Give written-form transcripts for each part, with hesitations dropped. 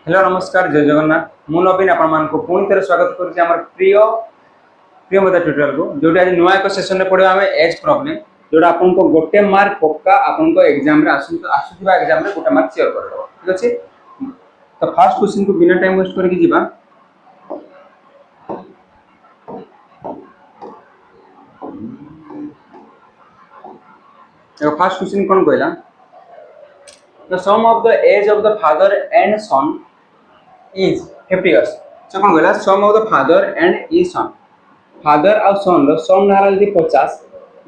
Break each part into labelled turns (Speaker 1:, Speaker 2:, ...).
Speaker 1: Hello नमस्कार जय जगन्नाथ मु नवीन आपको पुणी थे स्वागत करुच्चे आम प्रिय प्रिय मत ट्यूटोरियल को जो आज नुआ एक सेसन में पढ़ा आम एज प्रॉब्लम जोटा आपको गोटे मार्क पक्का आपको एग्जाम आसुवा एग्जाम गोटे मार्क सियोर करदेव ठीक अच्छे। तो फास्ट क्वेश्चन को बिना टाइम वेस्ट करके जीवा। फास्ट क्वेश्चन कौन कहला the sum of the age of the father and son is 50 years। so कौन कहला sum of the father and his son father और son रो sum नारा यदि 50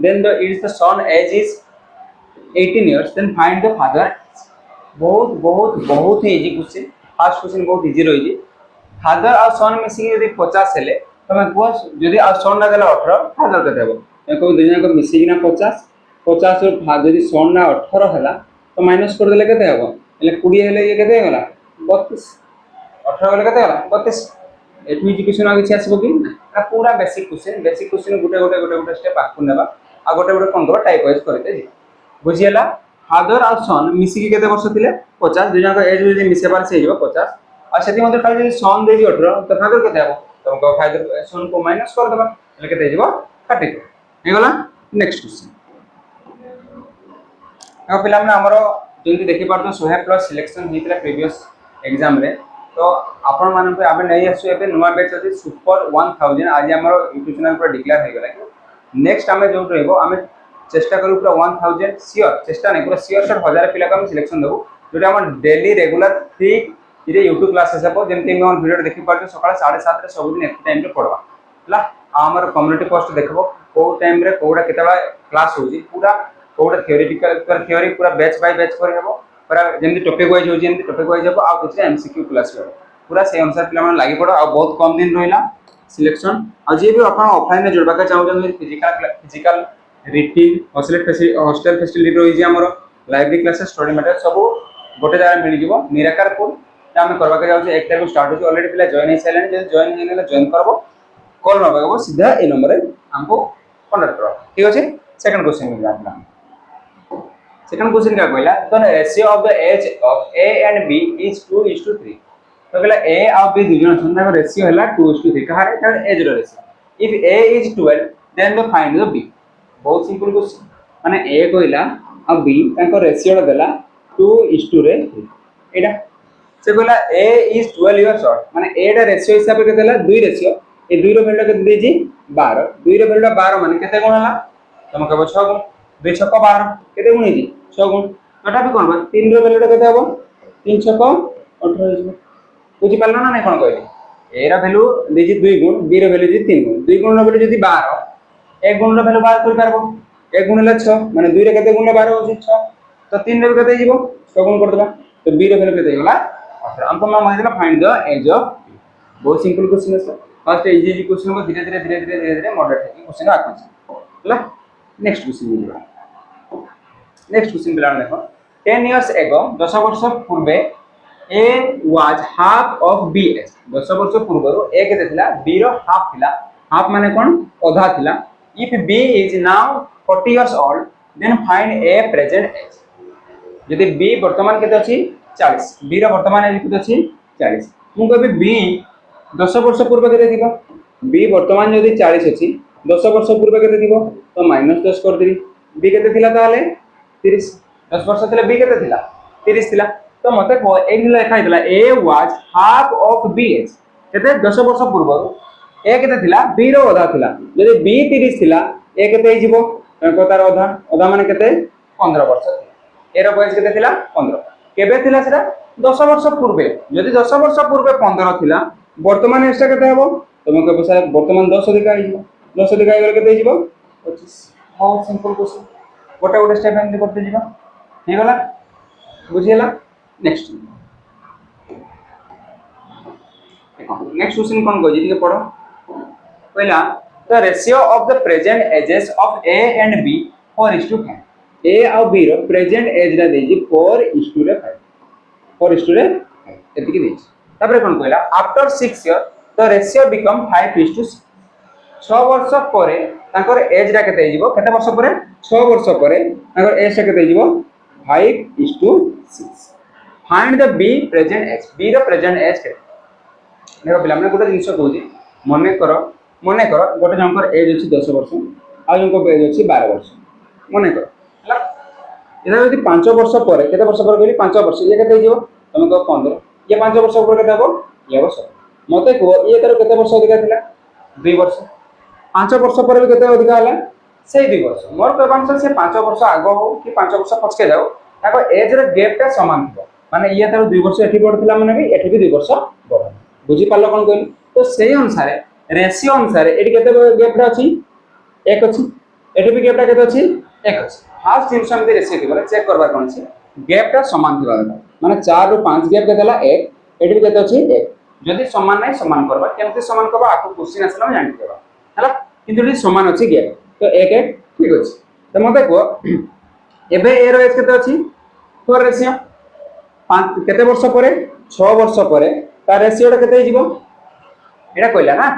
Speaker 1: then the is the son age is 18 years then find the father बहुत बहुत बहुत ही easy question fast question बहुत easy रही फादर और सन मिसिक यदि 50 हेले तमे को यदि और सन ना देला 18 फादर केते हेबो एको दुनिया को मिसिक ना 50 50 रो फादर यदि सन ना 18 हेला तो माइनस कर देले केते हेबो એટલે 20 हेले ये केते हेला 32 18 हेले केते हेला 32 एटु एजुकेशन आ किछ आसीबो कि ना पूरा बेसिक क्वेश्चन गोटे स्टेप आकु नेबा आ गोटे गोटे कोन टाइप वाइज करते जी बुझियला। फादर और सन मिसिक केते वर्ष थिले 50 दुनिया को एज यदि मिसेबार से हेबो 50 आ सेति मध्ये खाली यदि सन देबी 18 तो फादर केते हेबो तो फादर सन को माइनस कर देबा એટલે केते हेबो 32 हे गला। नेक्स्ट क्वेश्चन अब पिला हमने हमरो जल्दी देखि पारतो 100 प्लस सिलेक्शन हेतला प्रीवियस एग्जाम रे तो आपण माने पे आबे नै आसु एबे नुवा बैच अछि सुपर 1000 आज हमरो यूट्यूब चैनल पर डिक्लेयर हे गेला। नेक्स्ट हमें जो रहबो हमें चेष्टा करू पूरा 1000 सियोर चेष्टा नहीं पूरा सियोर सर 1000 पिला को हम सिलेक्शन देबो जोटा हम डेली रेगुलर ठीक इरे यूट्यूब क्लासेस हेबो जेमति हम वीडियो देखि पारतो सकाळ 7:30 रे सब दिन एक टाइम रे पढवा हला हमर कम्युनिटी पोस्ट देखबो को टाइम रे कोडा केतबा क्लास होजी पूरा कोडा थ्योरेटिकल पर थ्योरी पूरा बैच बाय बैच कर हेबो पूरा जेमति टॉपिक वाइज होजी जेमति टॉपिक वाइज हेबो आ कुछ एमसीक्यू क्लास हेबो पूरा से अनुसार पिला मन लागि पड़ो आ बहुत कम दिन रहिला सिलेक्शन आ जे भी अपन ऑफलाइन में जोड़बा का चाहू जन फिजिकल रीडिंग हॉस्टल फैसिलिटी रही जे हमरो लाइब्रेरी क्लासेस स्टडी मटेरियल सब गोटे जगह मिल जिवो निराकारपुर हम करबा के जाउ 1 तारिख स्टार्ट होची ऑलरेडी पिला जॉइन हे साइलेंट जे जॉइन हेले जॉइन करबो कॉल नबागो सीधा ए नंबर रे हमको कांटेक्ट करो ठीक अछि। सेकंड क्वेश्चन में जाना सेकंड क्वेश्चन क्या कहला तो ratio of the age of A and B is 2:3 तो कहला ए और बी दुजन संख्या का रेशियो हला 2:3 कहा रे कारण एज रो ratio if A is 12 then the find the B बहुत सिंपल क्वेश्चन माने ए कहला और बी ताको रेशियो देला 2:3 रे एडा से कहला ए इज 12 इयर्स ओल्ड माने ए दा रेशियो हिसाब के देला 2 रेशियो ए 2 रो वैल्यू के देजी 12 2 रो वैल्यू 12 माने केते गुण हला तुम कहबो 6 गुण 2 6 12 केते गुण हेजी 6 गुण तोटा भी कोन 3 रो वैल्यू केते हबो 3 6 18 हेजी बुझी पारलो ना नहीं कोन कहली ए रा वैल्यू देजी 2 गुण बी रो वैल्यू देजी 3 गुण 2 गुण रो वैल्यू जदी 12 एक गुण रो वैल्यू बाहर कर पारबो एक गुण ले 6 माने 2 रे केते गुण 12 होजी 6 तो 3 रे केते जीवो 6 गुण कर देबा तो बी रो वैल्यू केते गेला 18 हमको नाम है फाइंड द एज ऑफ बहुत सिंपल क्वेश्चन है सर फर्स्ट इजी क्वेश्चन को धीरे धीरे मॉडरेट है क्वेश्चन आकु हला। नेक्स्ट क्वेश्चन मिलबा नेक्स्ट क्वेश्चन बिला देखो 10 इयर्स एगो 10 वर्ष पूर्वे A was half of B age 10 वर्ष पूर्व ए केते थिला बी रो हाफ थिला हाफ माने कोन आधा थिला if B is now 40 years old then find A present as यदि बी वर्तमान केते अछि 40 बी रो वर्तमान एज केते अछि 40 मु कहबे बी 10 वर्ष पूर्व केते दिबो बी वर्तमान यदि 40 अछि 10 वर्ष पूर्व केते दिबो तो -10 कर देबी बी केते थिला ताले 30 10 वर्ष थिला बी केते थिला 30 थिला तो मते एक लिखा हितला A was half of B age केते 10 वर्ष पूर्व ए केते थिला बी रो आधा थिला यदि बी 30 थिला ए केते हिजिबो को तार आधा आधा माने केते 15 वर्ष ए रो बयस केते थिला 15 केबे थिला सेरा 10 वर्ष पूर्वे यदि 10 वर्ष पूर्वे 15 थिला वर्तमान एस्टा केते हेबो तुम कहबो सर वर्तमान 10 अधिक आइबो 10 अधिक आइगले केते हिजिबो 25 बहुत सिंपल क्वेश्चन गोटे गोटे स्टेप एंड करते जिबा हे गला बुझियला। नेक्स्ट नेक्स्ट क्वेश्चन कोन गजी के पढ़ो पहला the ratio of the present ages of A and B 4:5 A और बी रो प्रेजेंट एज रा देजी 4:5 रे 4:5 रे एतिकी देजी तापर कोन कहला after 6 year the ratio become 5:6 6 वर्ष परे ताकर एज रा केते हिजिबो केते वर्ष परे 6 वर्ष परे ताकर एज रा केते हिजिबो 5:6 find the B present age B रो प्रेजेंट एज के देखो पिला मैंने गोटे जिनस कहूँ मन कर गोटे जनकर एज अच्छी 10 वर्ष आउ जनक एज अच्छी 12 वर्ष मन कर ये यदि 5 वर्ष पर केते वर्ष पर कहली 5 वर्ष ये केते हो तुम कह 15 ये 5 वर्ष पर केते हो ये वर्ष मते कह ये तार केते वर्ष अधिका थिला 2 वर्ष 5 वर्ष पर भी केते अधिका हला से 2 वर्ष मोर कहबा अनुसार से 5 वर्ष आगो हो कि 5 वर्ष पछके जाओ ताको एज रे गैप टा समान थो माने ये तार 2 वर्ष एठी पड़थिला माने भी एठी भी 2 वर्ष बड़ बुझी पालो कोन कहली तो सेही अनुसार रेशियो अनुसार एठी केते गैप टा अछि 1 अछि एठी भी गैप टा केते अछि 1 अछि फास्ट जिनस हम रेशियो के बोले चेक करबा कोन अछि गैप टा समान थिबा माने 4 रो 5 गैप केतेला 1 एठी भी केते अछि 1 जदि समान नै समान करबा केमते समान करबा आपको क्वेश्चन आसला जानि देबा हला किंतु जदि समान अछि गैप तो 1 1 ठीक अछि तो मते को एबे ए रो एज केते अछि 4 रेशियो 5 केते वर्ष परे 6 वर्ष परे ता रेशियो टा केते हिजबो एटा कहला ना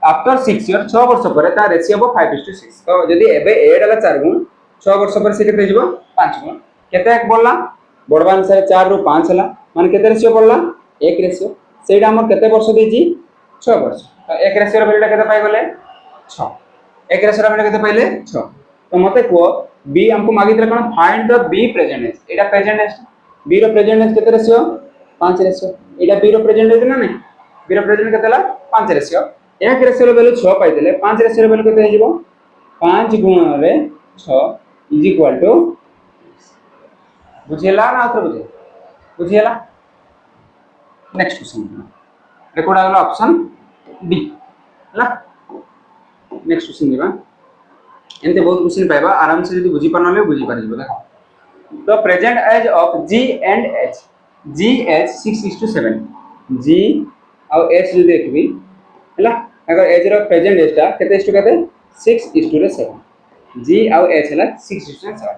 Speaker 1: आफ्टर 6 इयर 6 वर्ष परे ता रेशियो हो 5:6 तो जदि एबे ए डाला 4 गुण 6 वर्ष पर से केते हिजबो 5 गुण केते एक बोलला बडबा अनुसार 4 रो 5 हला माने केते रेशियो बोलला 1 रेशियो सेटा हमर केते वर्ष देजी 6 वर्ष तो 1 रेशियो रो वैल्यू केते पाइ गले 6 1 रेशियो रो वैल्यू केते पाइले 6 तो मते को बी हमको मागितले कोन find the B present age एटा प्रेजेंट एज बी रो प्रेजेंट एज केते रेशियो 5 रेशियो एटा बी रो प्रेजेंट एज ना नहीं बी रो प्रेजेंट केतेला 5 रेशियो 1 रेशियो रो वैल्यू 6 पाइ देले 5 रेशियो रो वैल्यू केते हिजबो 5 गुण रे 6 इज इक्वल टू बुझेला ना आउथर बुझेला नेक्स्ट क्वेश्चन रेकॉर्ड आगला ऑप्शन डी हला नेक्स्ट क्वेश्चन दिबा एंते बहुत क्वेश्चन पाइबा आराम से यदि बुझी पानले बुझी पारिबो देखो the present age of G and H G H 6:7 G और एच जो देखबी हला अगर एज रो प्रेजेंट एज ता केते इस टू केते 6:7 जी और एच हला 6:7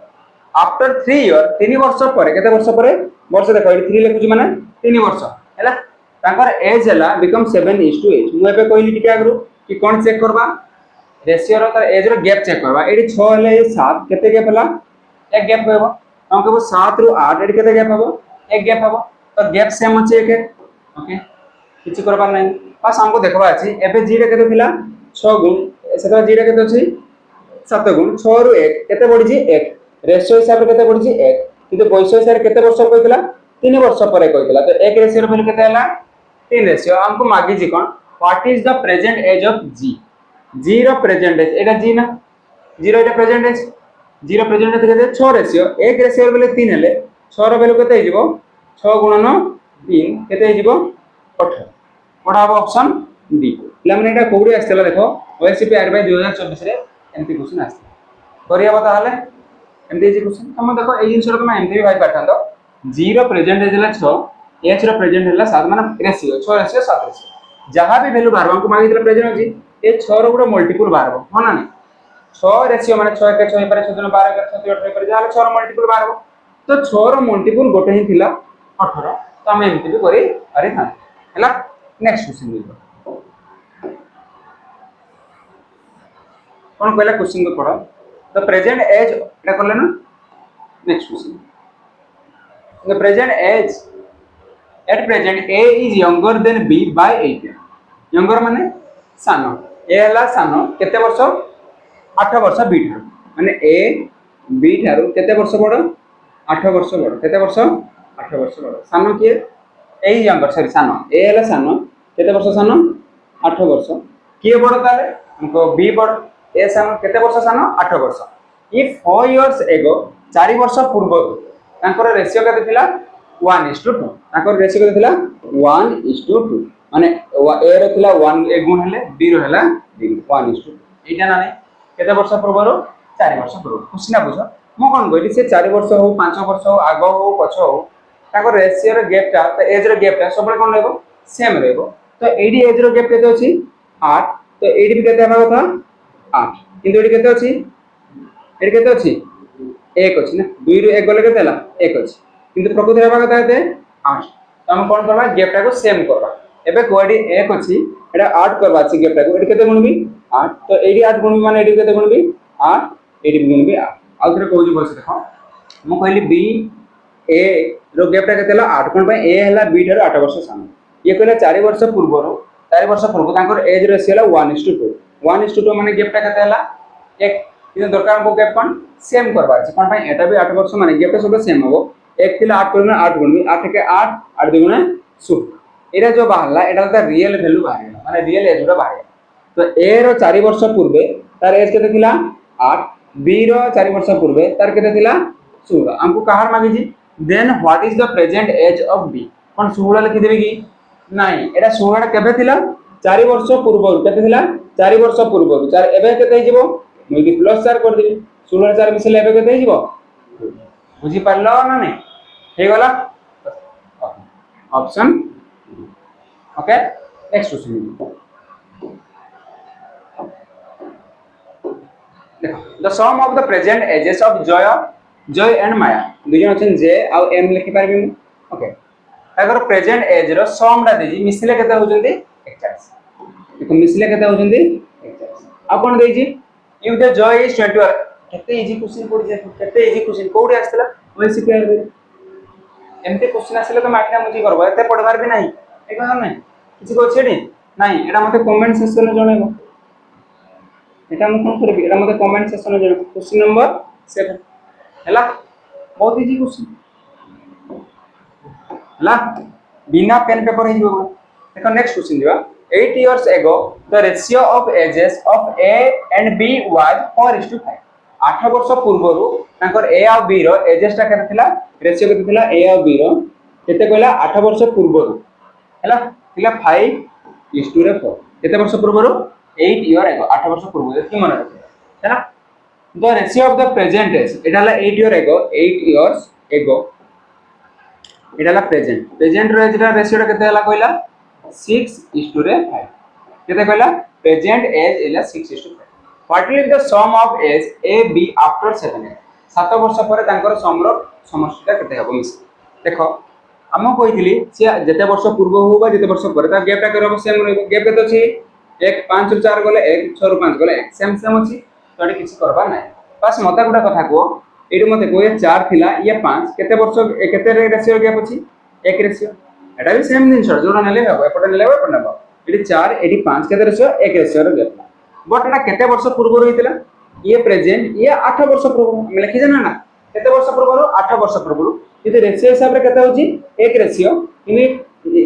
Speaker 1: आफ्टर 3 इयर 3 वर्ष परे केते वर्ष परे वर्ष देखो 3 लिखुची माने 3 वर्ष हैला तांकर एज हला बिकम 7:8 मु एबे कहली टिके आगरु कि कोन चेक करबा रेशियो रो तार एज रो गैप चेक करबा एडी 6 हले 7 केते गैप हला एक गैप होबो हम कहबो 7 रो 8 एडी केते गैप होबो एक गैप होबो तो गैप सेम अछि एक ओके किछि करबा नै बस हमको देखबा अछि एबे जी रे केते थिला 6 गुण सेता जी रे केते अछि 7 गुण 6 रो 1 केते बढी जी 1 रेशियो हिसाब रे केते बढी जी 1 किंतु बयस हिसाब रे केते वर्ष कहतिला 3 वर्ष परे कहतिला तो 1 रेशियो रो वैल्यू केते हला 3 रेशियो हमको मागी जी कोन what is the present age of G G रो प्रेजेंट एज एटा जी ना जी रो एटा प्रेजेंट एज जी रो प्रेजेंट एज केते 6 रेशियो 1 रेशियो रो वैल्यू 3 हले 6 रो वैल्यू केते हिजबो 6 गुणन 3 केते हिजबो 18 पढा हो ऑप्शन डी ले हमने एटा कोडी आस्तला देखो ओएससीपी आरबीआई 2024 रे एमपी क्वेश्चन आस्तला करिया बता हले एमपी जी क्वेश्चन हम देखो ए जिंस रो तुम एमपी भाई पाठंतो जी रो प्रेजेंट एज हला 6 एच रो प्रेजेंट हला 7 माने रेशियो 6 रेशियो 7 रेशियो जहां भी वैल्यू बारबो हमको मागितले प्रेजेंट अछि ए 6 रो गुडो मल्टीपल बारबो हो ना नहीं 6 रेशियो माने 6 के 6 पर 6 जन 12 के 7 8 पर जहां 6 रो मल्टीपल बारबो तो 6 रो मल्टीपल गोटे ही थिला 18 तो हम एमपी भी करी अरे था हला नेक्स्ट क्वेश्चन देखो कौन पहला क्वेश्चन को पढ़ो द प्रेजेंट एज एटा करले ना next question the present age at present A is younger than B by 8 younger माने सानो ए हला सानो केते वर्ष 8 वर्ष बी थारो माने ए बी थारो केते वर्ष बड़ 8 वर्ष बड़ केते वर्ष 8 वर्ष बड़ सानो के ए यंगर सॉरी सानो ए हला सानो केते वर्ष सानो 8 वर्ष के बड़ ताले हमको बी बड़ ए सानो केते वर्ष सानो 8 वर्ष इफ 4 इयर्स एगो 4 वर्ष पूर्व तांकर रेशियो केते थिला 1:2 तांकर रेशियो केते थिला 1:2 माने ए रो थिला 1 एक गुण हेले बी रो हेला 1:2 एटा ना नै केते वर्ष पूर्व रो 4 वर्ष पूर्व खुशिना बुझ मो कोन कहली से 4 वर्ष हो 5 वर्ष हो आगो हो पछो हो तांकर रेशियो रो गैप ता तो एज रो गैप ता सब कोन रहबो सेम रहबो तो एडी एज रो गैप केते अछि 8 तो एडी भी केते हबा कथा 8 किंतु एडी केते अछि एडी केते अछि 1 अछि ना 2 रो 1 गले केते हला 1 अछि किंतु प्रकृति हबा कथा केते 8 तो हम कोन करबा गैप ता को सेम करबा एबे कोडी 1 अछि एटा 8 करबा अछि गैप ता को एडी केते गुणबी 8 तो एडी 8 गुणबी माने एडी केते गुणबी 8 एडी गुणबी 8 आउथरे कहू बस देखो मु कहली बी ए रो गैपटा केते हला 8 कोन ए हला बी ठारो 8 वर्ष सान ये कहले 4 वर्ष पूर्व तांकर एज रेशियो हला 1:2 1:2 माने गैपटा केते हला एक किन दरकार हमको गैप कोन सेम करबार छै कोन एटा भी 8 वर्ष माने गैपटा सब सेम हो एक थिला 8 गुणा 8 गुणबी 8 के 8 8 2 गुणा 16 एरा जो बाहरला एटा ता रियल वैल्यू बाहरला माने रियल एज रो बाहर तो ए रो 4 वर्ष पूर्वे तार एज केते थिला 8 बी रो 4 वर्ष पूर्वे तार केते थिला 16 हमको कहार मांगी जी then what is the present age of B कोन 16 लिखि देबे की नाही एटा 16 टा केबे थिला 4 वर्ष पूर्व केते थिला 4 वर्ष पूर्व 4 एबे केते हिजबो मुई प्लस 4 कर देबी 16 4 मिसले एबे केते हिजबो बुझी पारलो ना नहीं हे गला ऑप्शन ओके नेक्स्ट क्वेश्चन देखो the sum of the present ages of Jay and Maya दुजन अछन जे आ एम लिखि पारबी ओके अगर प्रेजेंट एज रो सम दा देजी मिसले केते होजंती 41 देखो मिसले केते होजंती 41 आ कोन देजी इफ द जय इज 21 केते इजी क्वेश्चन पड़ जे केते इजी क्वेश्चन कोडी आस्तला ओय सिक्योर दे एमते क्वेश्चन आसले तो माकना मुजी करबो एते पढबार भी नाही एक बार नाही किछि को छेडी नाही एटा मते कमेंट सेक्शन में जणेबो एटा म कोन करबी एटा मते कमेंट सेक्शन में जणेबो क्वेश्चन नंबर 7 हला बहुत इजी क्वेश्चन हला बिना पेन पेपर हे जीवो देखो नेक्स्ट क्वेश्चन दिबा 8 years ago the ratio of ages of A and B was 4:5 8 वर्ष पूर्वरु तांकर ए आ बी रो एजेस टा केते थिला रेशियो केते थिला ए आ बी रो केते कहला 8 वर्ष पूर्वरु हैला थिला 5:4 केते वर्ष पूर्वरु 8 ईयर एगो 8 वर्ष पूर्व की मन रखे हैला the ratio of the present age एटा हला 8 ईयर एगो 8 इयर्स एगो एटा हला प्रेजेंट रो एज रा रेशियो केते हला कहला 6:5 केते कहला प्रेजेंट एज इला 6:5 What will be the sum of age A B after 7 years? 7 वर्ष पर तांकर समरो समष्टिटा केते हबो मिस देखो हम कहितली से जते वर्ष पूर्व हो बा जते वर्ष पर ता गैपटा करबो सेम रहबो गैप केते अछि 1 5 ରୁ 4 गले 1 6 ରୁ 5 गले 1 सेम अछि तोडी किछि करबा नै बस मते गुडा कथा को एडु मते को 4 थिला ये 5 केते वर्ष केते रेशियो गैप अछि 1 रेशियो एटा भी सेम दिन सर जोडा नेले हबो एपटे नेले हबो एपटे नेबो एडी 4 एडी 5 केते रेशियो 1 रेशियो रो गैप बट एटा केते वर्ष पूर्व रहितला ये प्रेजेंट ये 8 वर्ष पूर्व हम लिखि जना ना केते वर्ष पूर्व 8 वर्ष पूर्व यदि रेशियो हिसाब रे केते होची 1 रेशियो इन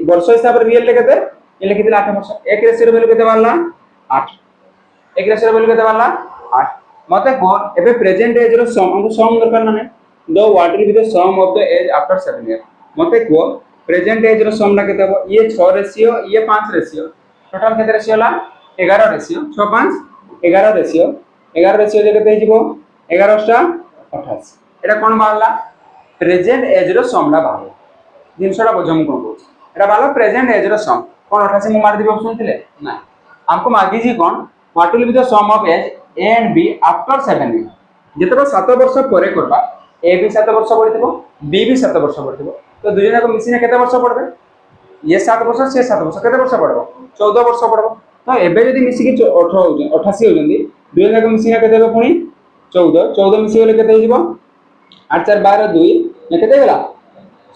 Speaker 1: वर्ष हिसाब रे रियल ले केते ये लिखि दिला 8 वर्ष 1 रेशियो रे वैल्यू केते बारला 8 1 रेशियो रे वैल्यू केते बारला 8 मते को एबे प्रेजेंट एज रो सम हमको सम दरकार ना the what will be the sum of the age after 7 year मते को प्रेजेंट एज रो सम ना केते हो ये 6 रेशियो ये 5 रेशियो टोटल केते रेशियो ला 11 रेशियो 6 5 11 रेशियो 11 रेशियो जे केते हिजबो 11 टा 28 एटा कोन बारला प्रेजेंट एज रो सम ना बाहर जिनसडा बजम कोन बोल एटा बारला प्रेजेंट एज रो सम कोन 28 मु मार दिबो ऑप्शन थिले ना हमको मागी जी कोन what will be the sum of age A and B after 7 year जेतबा 7 वर्ष परे करबा ए भी 7 वर्ष पड़ितबो बी भी 7 वर्ष पड़ितबो तो दुजना को मिसिने केते वर्ष पड़बे ये 7 वर्ष से 7 वर्ष केते वर्ष पड़बो 14 वर्ष पड़बो तो एबे जदी मिसी की 18 हो 88 हो जंदी दुजना को मिसिने केते देबो पुनी 14 मिसी होले केते हिजबो 8 4 12 2 ने केते गेला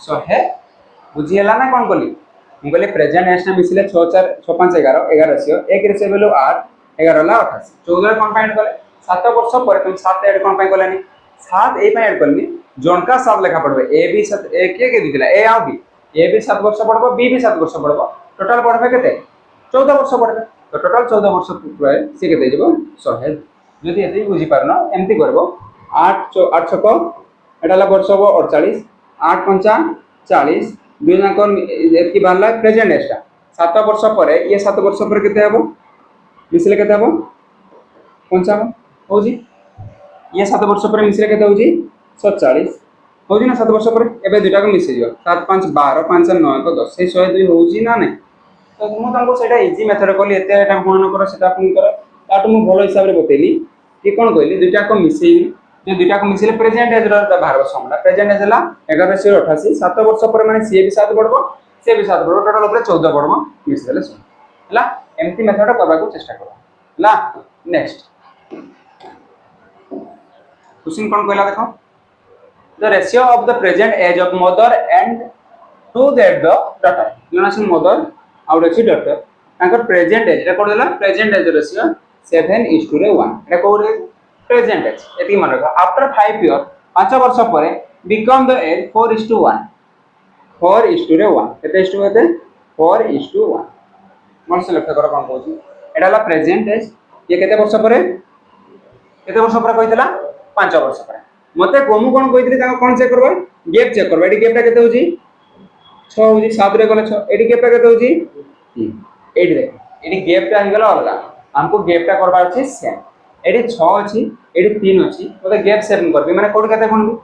Speaker 1: 100 बुझी हला ना कोन कोली हम कहले प्रेजेंट एज ना मिसिले 6 4 6 5 11 11 रेशियो 1 रेशियो वैल्यू 8 11 ला 28 14 कोन पाइंट करे 7 वर्ष पर तुम 7 ऐड कोन पाइ कोलानी 7 ए पाइ ऐड करनी जोनका 7 लेखा पड़बे ए बी 7 ए के दिला ए आ बी ए भी 7 वर्ष पड़बो बी भी 7 वर्ष पड़बो टोटल पड़बे केते 14 वर्ष पड़बे तो टोटल 14 वर्ष पूरा से केते जेबो 100 जदी एते बुझी पारनो एमती करबो 8 8 छको एटाला वर्ष हो 48 8 5 40 दुई ना कोन एतकी बारला प्रेजेंट एजटा 7 वर्ष परे ये 7 वर्ष पर केते हबो मिसले केते हबो 55 होजी ये 7 वर्ष पर मिसले केते होजी 47 होजी ना 7 वर्ष पर एबे दुटा को मिसे जियो 7 5 12 5 9 को 10 से 102 होजी ना नै तो मु तांको सेटा इजी मेथड कहली एते एटा गुणन करो सेटा गुण करो ताटू मु भलो हिसाब रे बतेली कि कोन कहली दुटा को मिसेई जे दुटा को मिसेले प्रेजेंट एज रो बाहर समडा प्रेजेंट एज ला 11 से 88 7 वर्ष पर माने सी भी 7 बढ़बो से भी 7 बढ़बो टोटल ऊपर 14 बढ़बो मिसेले हला एमती मेथड करबा को चेष्टा करो हला नेक्स्ट क्वेश्चन कोन कहला देखो the ratio of the present age of mother and to that the daughter जणा से मदर आउट अछि डॉटर तांकर प्रेजेंट एज रे कोड देला प्रेजेंट एज रेशियो 7:1 एटा को रे प्रेजेंट एज एति मन रखा आफ्टर 5 ईयर 5 वर्ष परे बिकम द एज 4:1 4:1 केते इस टू केते 4:1 मन से लक्ष्य कर कोन कहू एटा ला प्रेजेंट एज ये केते वर्ष परे कहितला 5 वर्ष परे मते कोमु कोन कहितली ता कोन चेक करबो गैप चेक करबो एटी गैपटा केते होजी 6 होजी 7 रे गले 6 एटी गैपटा केते होजी 3 एटी देख एटी गैपटा हो गला अलगा हमको गैपटा करबा अछि सेम एटी 6 अछि एटी 3 अछि मते गैप सेम करबी माने कोड केते गुणबी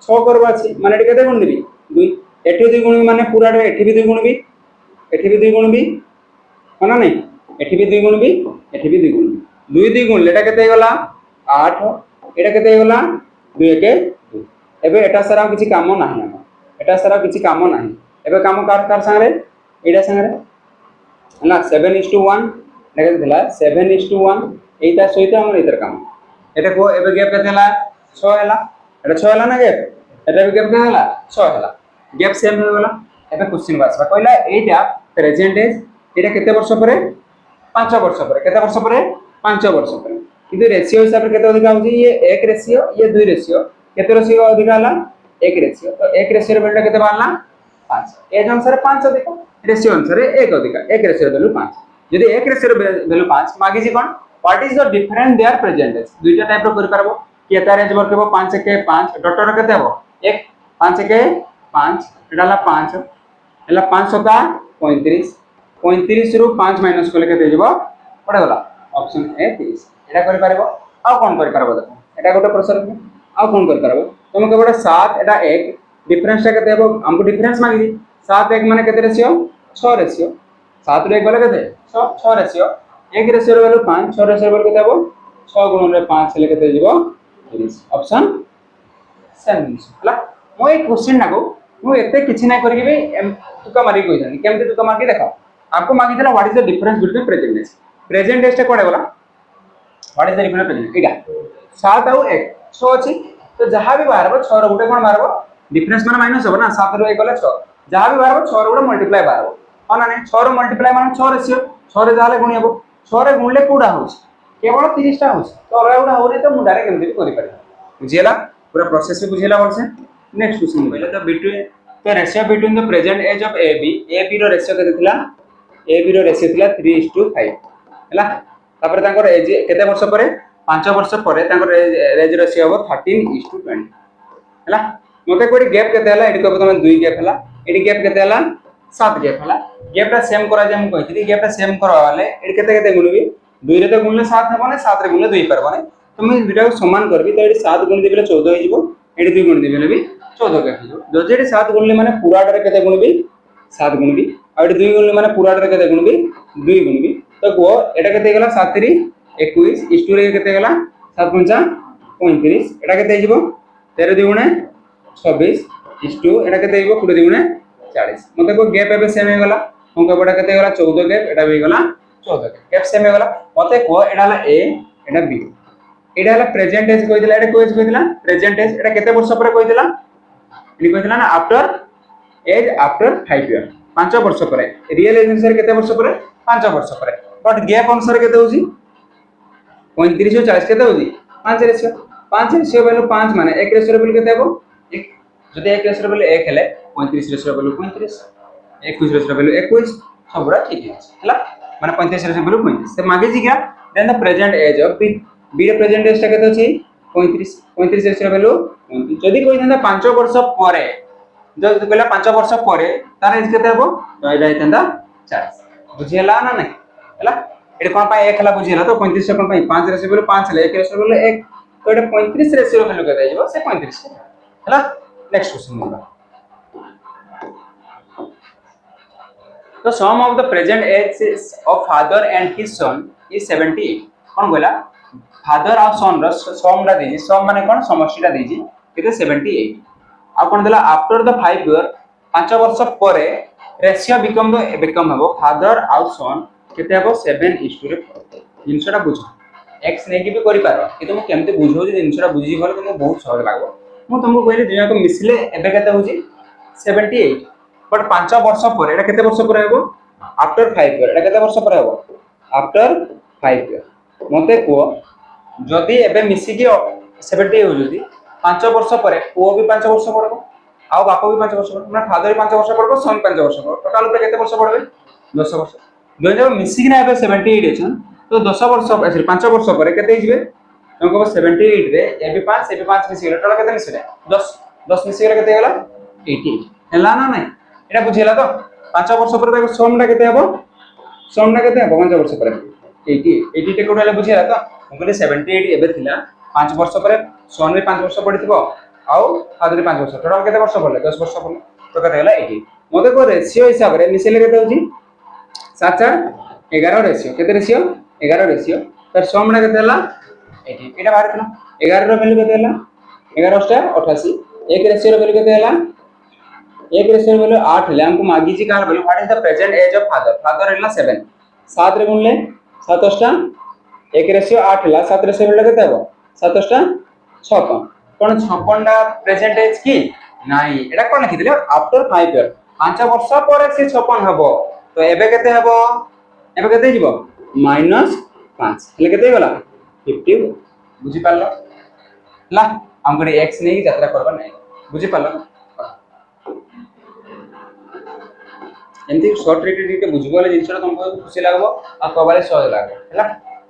Speaker 1: 6 करबा अछि माने एटी केते गुण देबी 2 एटी 2 गुण माने पूरा एटी भी 2 गुणबी एटी भी 2 गुणबी होना नहीं एठी भी 2 गुण भी एठी भी 2 गुण 2 गुण लेटा केते गला 8 एटा केते गला 2 के 2 एबे एटा सारा किछि काम नाही हम एटा सारा किछि काम नाही एबे काम कार संगे एटा संगे हला 7:1 लेके दिला 7:1 एटा सहित हमर इधर काम एटा को एबे गैप केते हला 6 हला एटा 6 हला ना गैप एटा भी गैप केते हला 6 हला गैप सेम हो गला एबे क्वेश्चन बासबा कहला एटा प्रेजेंट एज एटा केते वर्ष परे 5 वर्ष परे केते वर्ष परे 5 वर्ष परे किंतु रेशियो हिसाब रे केते अधिक होजी ये 1 रेशियो ये 2 रेशियो केते रेशियो अधिक हला 1 रेशियो तो 1 रेशियो रे वैल्यू केते बाहरला 5 एज अनुसार 5 अधिक रेशियो अनुसार 1 अधिक 1 रेशियो वैल्यू 5 यदि 1 रेशियो वैल्यू 5 मागी जी कोन what is the difference their present age दुईटा टाइप रो कर परबो कि एता रेंज वर्क 5 के 5 डॉटर केते हबो 1 5 के 5 एडाला 5 एला 5 सता 35 35 रु 5 माइनस कोले केते जेबो पडे गला ऑप्शन ए 30 एटा करि परबो आ कोन करि परबो देखो एटा गोटे प्रश्न आ कोन करि परबो तुम केबो 7 एटा 1 डिफरेंस टा केते हबो हमको डिफरेंस मांगी 7 1 माने केते रेशियो 6 रेशियो 7 रे 1 गले केते 6 रेशियो 1 रेशियो रे वैल्यू 5 6 रेशियो वैल्यू केते हबो 6 गुण रे 5 हेले केते जेबो 30 ऑप्शन सेम हला मो एक क्वेश्चन नागो मो एते किछि नै करिके भी तुका मारी कोइ जानि केमते तुका मार के देखा आपको मांगी देला what is the difference between present age टा कोडे बोला what is the difference present ठीक है 7 और 1 6 अछि तो जहां भी बाहरबो 6 रो गुटे कोन मारबो डिफरेंस माने माइनस हो ना 7 रो 1 गले 6 जहां भी बाहरबो 6 रो गुटे मल्टीप्लाई बाहरबो हां ना नहीं 6 रो मल्टीप्लाई माने 6 रेशियो 6 रे जाले गुणी हबो 6 रे गुणले कोडा होछ केवल 30 टा होछ तो अलग गुडा होरे तो मु डायरेक्ट केमते भी करि पारे बुझियला पूरा प्रोसेस भी बुझियला बोलसे नेक्स्ट क्वेश्चन कहले तो बिटवीन तो ratio between the present age of A B रो रेशियो केते थिला ए बी रो रेशियो थिला 3:5 हला तापर तांकर एज केते वर्ष परे 5 वर्ष परे तांकर एज रेशियो हो 13:20 हला मते कोडी गैप केते हला एडी को तमे 2 गैप हला एडी गैप केते हला 7 गैप हला गैपटा सेम करा जे हम कहिथि गैपटा सेम करवा वाले एडी केते केते गुणबी 2 रे तो गुणले 7 हबो ने 7 रे गुणले 2 परबो ने तुम दुटा को समान करबी तो एडी 7 गुण देबे 14 हो जिवो एडी 2 गुण देबे भी 14 गैप हो जो जेडी 7 गुणले माने पूराटा रे केते गुणबी 7 गुणबी आ एडी 2 गुणले माने पूराटा रे केते गुणबी 2 गुणबी तो को एटा केते गेला 7 3 21 इस 2 रे केते गेला 7 5 35 एटा केते जिवो 13 2 गुणे 26 इस 2 एटा केते जिवो 20 2 गुणे 40 मते को गैप एबे सेम हे गला हमको बडा केते गला 14 गैप एटा भी गला 14 गैप सेम हे गला मते को एटा ला ए एटा बी एटा ला प्रेजेंट एज कोइ दिला एटा कोइ कोइ दिला प्रेजेंट एज एटा केते वर्ष परे कोइ दिला एनी कोइ दिला ना आफ्टर एज आफ्टर 5 ईयर 5 वर्ष परे रियल एज अनुसार केते वर्ष परे 5 वर्ष परे बट गैप अनुसार केते होजी 35 और 40 केते होजी 5 रेशियो वैल्यू 5 माने 1 रेशियो वैल्यू केते हबो 1 जदि 1 रेशियो वैल्यू 1 हेले 35 रेशियो वैल्यू 35 21 रेशियो वैल्यू 21 सबरा ठीक है हला माने 35 रेशियो वैल्यू 35 से मागे जी क्या then the present age of B रे प्रेजेंट एज ता केते अछि 35 रेशियो वैल्यू 35 जदि कोइ नंदा 5 वर्ष परे जदि कहला 5 वर्ष परे तार एज केते हबो तो एटा इतंदा 40 बुझियला ना नहीं हला एटा कोन पाए 1 हला बुझियला तो 35 से कोन पाए 5 रेशियो वैल्यू 5 हले 1 रेशियो वैल्यू 1 तो एटा 35 रेशियो वैल्यू केते आइबो से 35 हला नेक्स्ट क्वेश्चन होगा तो sum of the present age of father and his son is 78 कोन बोला फादर और सन रो सम रा देजी सम माने कोन समष्टिटा देजी केते 78 आ कोन देला आफ्टर द 5 ईयर 5 वर्ष परे रेशियो बिकम हबो फादर और सन केते हबो 7:4 जिनसटा बुझ x नै कि भी करि पारो कि तुम केमते बुझो जे जिनसटा बुझी गले तुम बहुत सहज लागो ମୁଁ तुमको कहली दुनिया को मिसले एबे केते होची 78 बट 5 वर्ष पर एटा केते वर्ष पर हेबो आफ्टर 5 इयर एटा केते वर्ष पर हेबो आफ्टर 5 इयर मते को जदि एबे मिसी की 70 हो जदि 5 वर्ष पर पुओ भी 5 वर्ष पड़बो आ बाप भी 5 वर्ष पड़बो ना फादर भी 5 वर्ष पड़बो सन 5 वर्ष पड़बो टोटल पे केते वर्ष पड़बे 10 वर्ष दोन जब मिसी की ना एबे 78 अछन तो 10 वर्ष सॉरी 5 वर्ष पर केते हिबे हमको 78 रे ए भी 5 मिसी गेला टोटल केते मिसिले 10 मिसी गेला केते होला 80 ହେଲା ନା नाही एटा बुझिला तो 5 वर्ष पर देखो समटा केते हबो समटा केते हबो 5 वर्ष पर 80 टे कोडले बुझिला तो हमको 78 एबे थिला 5 वर्ष पर सन रे 5 वर्ष पडिथिबो आउ आदि 5 वर्ष टोटल केते वर्ष पड़ले 10 वर्ष पड़ले तो केते होला 80 मते को रेशियो हिसाब रे मिसेले केते होची 7 11 रेशियो केते रेशियो 11 रेशियो तर समटा केते होला 80 एटा बाहर थिला 11 रो वैल्यू केते होला 11 * 88 एक रेशियो रो वैल्यू केते होला एक रेशियो वैल्यू 8 ले हमको मागी जी का value what is the present age of father हैला 7 7 रे गुणले 7 * एक रेशियो 8 ला 7 रेशियो वैल्यू केते हबो 7 * 56 कोन 56 टा प्रेजेंट एज की नाही एटा कोन लिखिदिले आफ्टर 5 इयर 5 वर्ष पर से 56 हबो तो एबे केते हबो एबे केते हिबो -5 ले केते गला 50 बुझी पालो ला हमको x नहीं यात्रा करबा नहीं बुझी पालो एंती शॉर्ट रिलेटेड के बुझबोले जिनसटा तुमको खुशी लागबो आ कबाले सहज लागबो हैला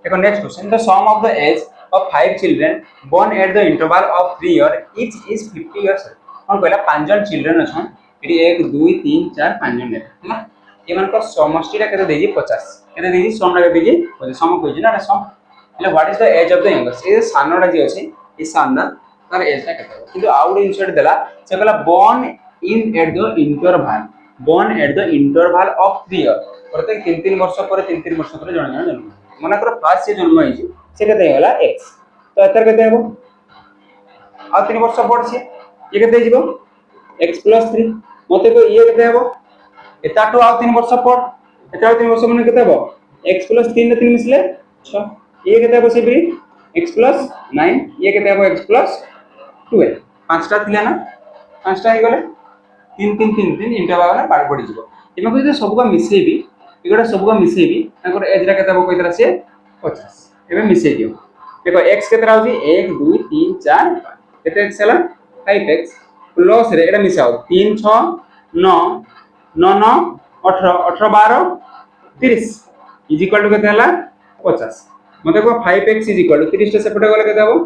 Speaker 1: देखो next question the sum of the age of 5 children born at the interval of 3 year each is 50 years कोन कहला 5 जन चिल्ड्रन अछन एटी 1 2 3 4 5 जन हैला एमन को समष्टिटा केते देजी 50 केते देजी समटा केते देजी सम कहजी ना सम हैला what is the age of the youngest ए सानोडा जे अछि ई सानदा तार एजटा केते किंतु आउट इनसर्ट देला से कहला born in at the interval born at the interval of 3 year प्रत्येक 3 वर्ष पर 3 वर्ष पर जण जण जन्म मने कर फास्ट से जन्म होई से केते होला x तो एतर केते हेबो आ 3 वर्ष पड़ से ये केते जीवो x + 3 मते को ये केते हेबो एता तो आ 3 वर्ष पड़ एता 3 वर्ष मने केते हेबो x + 3 ने 3 मिसले 6 ये केते हेबो से भी x + 9 ये केते हेबो x + 12 पांचटा थिला ना पांचटा हे गेले 3 3 3 3 इंटा बागला पाड़ पड़ी जीवो एमे को सब का मिसेबी एगोटा सब का मिसेबी ताकर एज रा केते हेबो कइतरा से 50 एबे मिसे दियो देखो x केते राउजी 1 2 3 4 5 केते x हला 5x प्लस रे एटा मिसाओ 3 6 9 9 9 18 18 12 30 इज इक्वल टू केते हला 50 मते को 5x इज इक्वल टू 30 से सेपटे गले केते हबो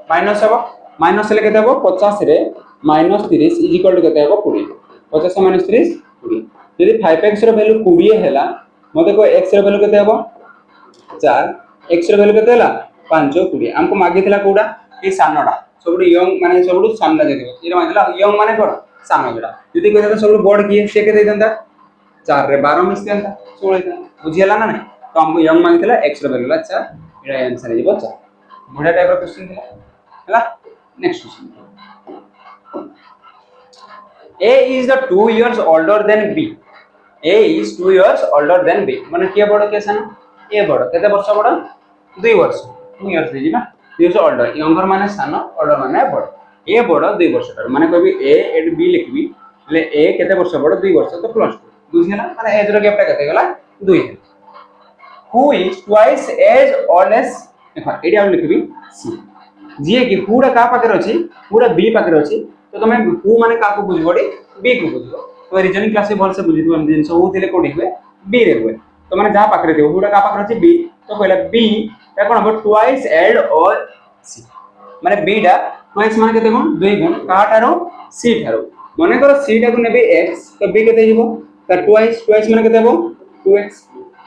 Speaker 1: माइनस हबो माइनस ले केते हबो 50 रे -30 इज इक्वल टू केते हबो 20 50 से -30 20 यदि 5x रो वैल्यू 20 हैला मते को x रो वैल्यू केते हबो 4 x रो वैल्यू केते हैला 5 20 हमको मागितला कोडा ए सानोडा सबडू यंग माने सबडू सामना दे दियो इरा मानला यंग माने कोन सानो जोडा यदि कोइ सबडू बड़ किए से केते देंदा 4 रे 12 मिस देंदा 16 देंदा बुझियला ना नहीं तो हमको यंग मागितला x रो वैल्यू अच्छा इरा आंसर हे बच्चा बुढ़ा टाइप रो क्वेश्चन हैला next question A is the 2 years older than B. A is 2 years older than B. माने किया बड़ो के सन A बड़ो केते वर्ष बड़ो 2 वर्ष 2 years देजी ना 2 years older younger माने सानो older माने बड़ो A बड़ो 2 वर्ष तर माने कहबी A and B लिखबी ले A केते वर्ष बड़ो 2 वर्ष तो प्लस 2 बुझिला माने एज रो गैपटा केते गला 2 who is twice as old as देखो एडी हम लिखबी C जे कि पूरा का पाकर अछि पूरा B पाकर अछि तो तमे हु माने का को बुझबोडी बी को बुझबो तो रीजनिंग क्लास में भल से बुझितो हम दिन सब थिले कोडी हुए बी रे हुए तो माने जहां पाकरे देबो हुडा का पाकरे अछि बी तो कहला बी ता कोन हो ट्वाइस एड और सी माने बी दा ट्वाइस माने केते कोन 2 गुण का ठारो सी ठारो माने करो सी टा को नेबे x तो बी केते जीवो ता ट्वाइस ट्वाइस माने केते हो 2x